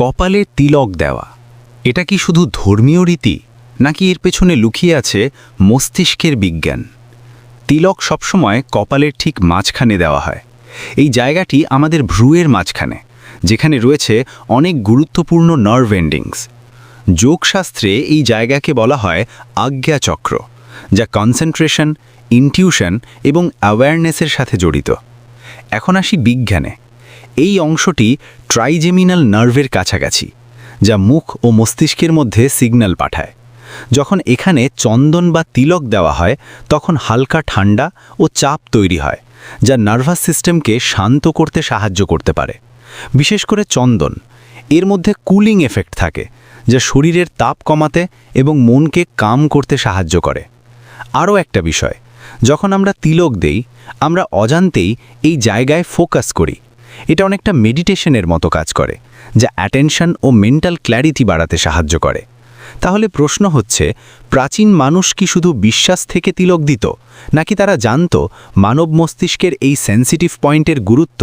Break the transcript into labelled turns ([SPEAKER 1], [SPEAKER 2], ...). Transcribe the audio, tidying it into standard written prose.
[SPEAKER 1] কপালে তিলক দেওয়া এটা কি শুধু ধর্মীয় রীতি নাকি এর পেছনে লুকিয়ে আছে মস্তিষ্কের বিজ্ঞান? তিলক সবসময় কপালের ঠিক মাঝখানে দেওয়া হয়। এই জায়গাটি আমাদের ভ্রুয়ের মাঝখানে, যেখানে রয়েছে অনেক গুরুত্বপূর্ণ নার্ভ এন্ডিংস। যোগশাস্ত্রে এই জায়গাকে বলা হয় আজ্ঞাচক্র, যা কনসেন্ট্রেশন, ইনটিউশন এবং অ্যাওয়ারনেসের সাথে জড়িত। এখন আসি বিজ্ঞানে। এই অংশটি ট্রাইজেমিনাল নার্ভের কাছাকাছি, যা মুখ ও মস্তিষ্কের মধ্যে সিগন্যাল পাঠায়। যখন এখানে চন্দন বা তিলক দেওয়া হয় তখন হালকা ঠান্ডা ও চাপ তৈরি হয়, যা নার্ভাস সিস্টেমকে শান্ত করতে সাহায্য করতে পারে। বিশেষ করে চন্দন, এর মধ্যে কুলিং এফেক্ট থাকে, যা শরীরের তাপ কমাতে এবং মনকে কাম করতে সাহায্য করে। আরও একটা বিষয়, যখন আমরা তিলক দেই আমরা অজান্তেই এই জায়গায় ফোকাস করি। এটা অনেকটা মেডিটেশনের মতো কাজ করে, যা অ্যাটেনশন ও মেন্টাল ক্ল্যারিটি বাড়াতে সাহায্য করে। তাহলে প্রশ্ন হচ্ছে, প্রাচীন মানুষ কি শুধু বিশ্বাস থেকে তিলক দিত, নাকি তারা জানত মানব মস্তিষ্কের এই সেন্সিটিভ পয়েন্টের গুরুত্ব?